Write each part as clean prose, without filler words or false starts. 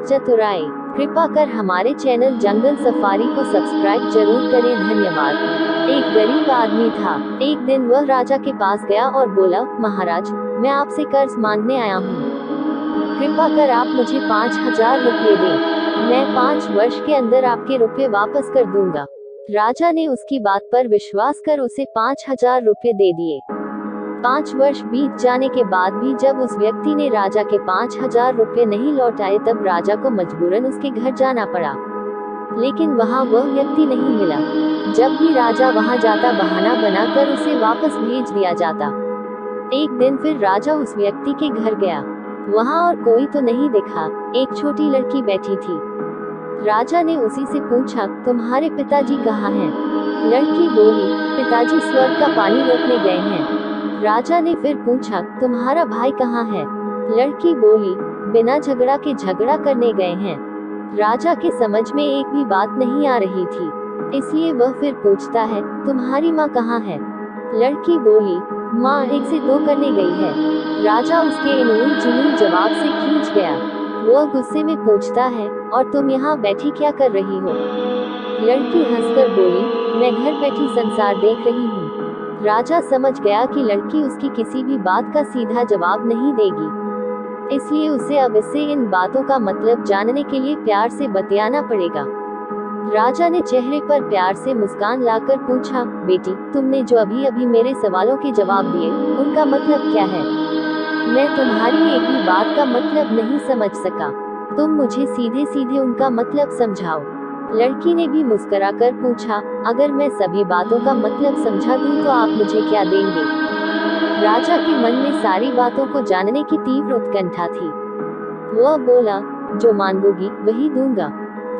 चतुराई। कृपा कर हमारे चैनल जंगल सफारी को सब्सक्राइब जरूर करें, धन्यवाद। एक गरीब आदमी था। एक दिन वह राजा के पास गया और बोला, महाराज, मैं आपसे कर्ज मांगने आया हूँ। कृपा कर आप मुझे 5,000 रुपये दें। मैं 5 वर्ष के अंदर आपके रुपये वापस कर दूंगा। राजा ने उसकी बात पर विश्वास कर उसे 5,000 रुपये दे दिए। 5 वर्ष बीत जाने के बाद भी जब उस व्यक्ति ने राजा के 5,000 रुपये नहीं लौटाए, तब राजा को मजबूरन उसके घर जाना पड़ा। लेकिन वहाँ वह व्यक्ति नहीं मिला। जब भी राजा वहाँ जाता, बहाना बनाकर उसे वापस भेज दिया जाता। एक दिन फिर राजा उस व्यक्ति के घर गया। वहाँ और कोई तो नहीं दिखा। एक छोटी लड़की बैठी थी। राजा ने उसी से पूछा, तुम्हारे पिताजी कहाँ हैं? लड़की बोली, पिताजी स्वर्ग का पानी रोकने गए हैं। राजा ने फिर पूछा, तुम्हारा भाई कहाँ है? लड़की बोली, बिना झगड़ा के झगड़ा करने गए हैं। राजा के समझ में एक भी बात नहीं आ रही थी, इसलिए वह फिर पूछता है, तुम्हारी माँ कहाँ है? लड़की बोली, माँ 1 से 2 करने गई है। राजा उसके इनूल जुनूल जवाब से खींच गया। वह गुस्से में पूछता है, और तुम यहाँ बैठी क्या कर रही हो? लड़की हंसकर बोली, मैं घर बैठी संसार देख रही हूँ। राजा समझ गया कि लड़की उसकी किसी भी बात का सीधा जवाब नहीं देगी, इसलिए उसे अब इससे इन बातों का मतलब जानने के लिए प्यार से बतियाना पड़ेगा। राजा ने चेहरे पर प्यार से मुस्कान लाकर पूछा, बेटी, तुमने जो अभी अभी मेरे सवालों के जवाब दिए, उनका मतलब क्या है? मैं तुम्हारी एक भी बात का मतलब नहीं समझ सका। तुम मुझे सीधे सीधे उनका मतलब समझाओ। लड़की ने भी मुस्कुराकर पूछा, अगर मैं सभी बातों का मतलब समझा दूं तो आप मुझे क्या देंगे? राजा के मन में सारी बातों को जानने की तीव्र उत्कंठा थी। वह बोला, जो मांगोगी वही दूंगा।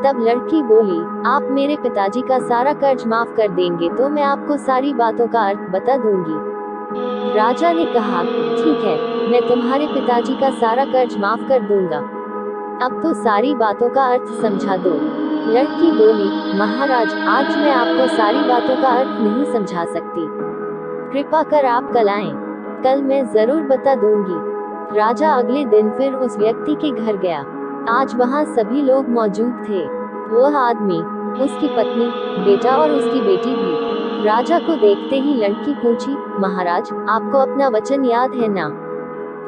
तब लड़की बोली, आप मेरे पिताजी का सारा कर्ज माफ कर देंगे तो मैं आपको सारी बातों का अर्थ बता दूंगी। राजा ने कहा, ठीक है, मैं तुम्हारे पिताजी का सारा कर्ज माफ कर दूंगा। अब तो सारी बातों का अर्थ समझा दो। लड़की बोली, महाराज, आज मैं आपको सारी बातों का अर्थ नहीं समझा सकती। कृपा कर आप कल आएं। कल मैं जरूर बता दूंगी। राजा अगले दिन फिर उस व्यक्ति के घर गया। आज वहाँ सभी लोग मौजूद थे। वह आदमी, उसकी पत्नी, बेटा और उसकी बेटी भी। राजा को देखते ही लड़की पूछी, महाराज, आपको अपना वचन याद है ना?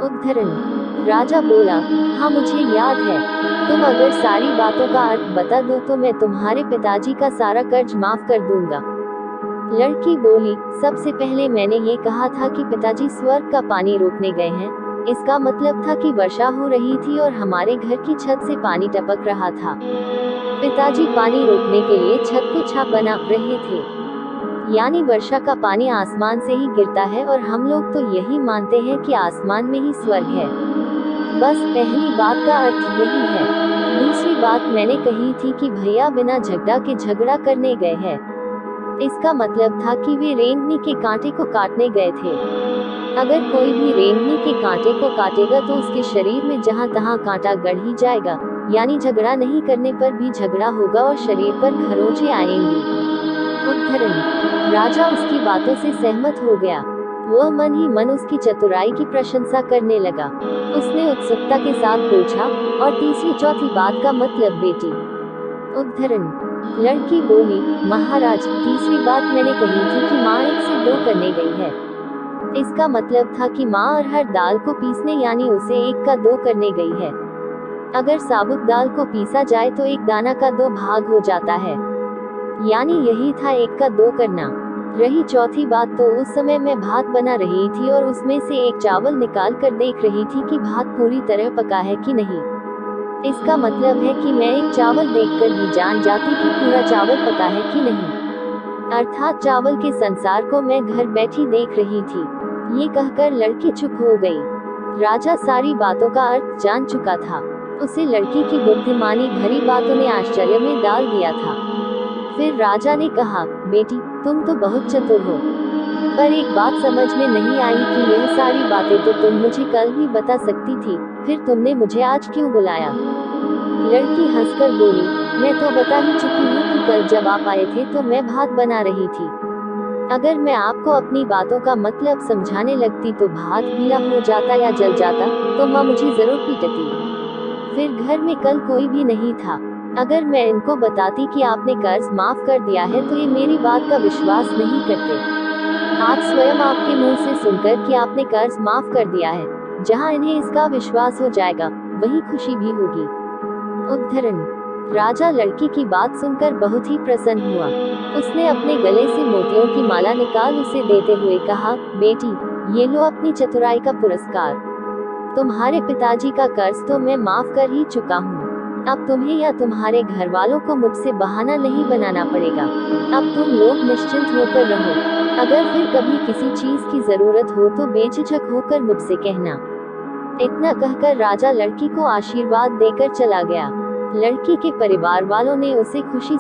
उद्धरण। राजा बोला, हाँ मुझे याद है। तुम अगर सारी बातों का अर्थ बता दो तो मैं तुम्हारे पिताजी का सारा कर्ज माफ कर दूंगा। लड़की बोली, सबसे पहले मैंने ये कहा था कि पिताजी स्वर्ग का पानी रोकने गए हैं। इसका मतलब था कि वर्षा हो रही थी और हमारे घर की छत से पानी टपक रहा था। पिताजी पानी रोकने के लिए छत को छाप बना रहे थे, यानी वर्षा का पानी आसमान से ही गिरता है और हम लोग तो यही मानते हैं कि आसमान में ही स्वर्ग है। बस पहली बात का अर्थ यही है। दूसरी बात मैंने कही थी कि भैया बिना झगड़ा के झगड़ा करने गए हैं। इसका मतलब था कि वे रेंगनी के कांटे को काटने गए थे। अगर कोई भी रेंगनी के कांटे को काटेगा तो उसके शरीर में जहाँ तहाँ कांटा गड़ ही जाएगा, यानी झगड़ा नहीं करने पर भी झगड़ा होगा और शरीर पर खरोंचे आएंगी। उद्धरण। राजा उसकी बातों से सहमत हो गया। वह मन ही मन उसकी चतुराई की प्रशंसा करने लगा। उसने उत्सुकता के साथ पूछा, और तीसरी चौथी बात का मतलब बेटी? उद्धरण। लड़की बोली, महाराज, तीसरी बात मैंने कही थी कि माँ 1 से 2 करने गई है। इसका मतलब था कि माँ अरहर दाल को पीसने यानी उसे 1 का 2 करने गई है। अगर साबुत दाल को पीसा जाए तो 1 दाना का 2 भाग हो जाता है, यानी यही था 1 का 2 करना। रही चौथी बात, तो उस समय मैं भात बना रही थी और उसमें से एक चावल निकाल कर देख रही थी कि भात पूरी तरह पका है कि नहीं। इसका मतलब है कि मैं एक चावल देखकर ही जान जाती कि पूरा चावल पका है कि नहीं। अर्थात चावल के संसार को मैं घर बैठी देख रही थी। ये कहकर लड़की चुप हो गई। राजा सारी बातों का अर्थ जान चुका था। उसे लड़की की बुद्धिमानी भरी बातों ने आश्चर्य में डाल दिया था। फिर राजा ने कहा, बेटी, तुम तो बहुत चतुर हो, पर एक बात समझ में नहीं आई कि यह सारी बातें तो तुम मुझे कल भी बता सकती थी, फिर तुमने मुझे आज क्यों बुलाया? लड़की हंसकर बोली, मैं तो बता ही चुकी हूँ कि कल जब आप आए थे तो मैं भात बना रही थी। अगर मैं आपको अपनी बातों का मतलब समझाने लगती तो भात गीला हो जाता या जल जाता, तो माँ मुझे जरूर पीटती। फिर घर में कल कोई भी नहीं था। अगर मैं इनको बताती कि आपने कर्ज माफ कर दिया है तो ये मेरी बात का विश्वास नहीं करते। आज स्वयं आपके मुंह से सुनकर कि आपने कर्ज माफ कर दिया है, जहां इन्हें इसका विश्वास हो जाएगा, वही खुशी भी होगी। उद्धरण। राजा लड़की की बात सुनकर बहुत ही प्रसन्न हुआ। उसने अपने गले से मोतियों की माला निकाल उसे देते हुए कहा, बेटी, ये लो अपनी चतुराई का पुरस्कार। तुम्हारे पिताजी का कर्ज तो मैं माफ कर ही चुका हूँ। अब तुम्हें या तुम्हारे घर वालों को मुझसे बहाना नहीं बनाना पड़ेगा। अब तुम लोग निश्चिंत होकर रहो। अगर फिर कभी किसी चीज की जरूरत हो तो बेझिझक होकर मुझसे कहना। इतना कहकर राजा लड़की को आशीर्वाद देकर चला गया। लड़की के परिवार वालों ने उसे खुशी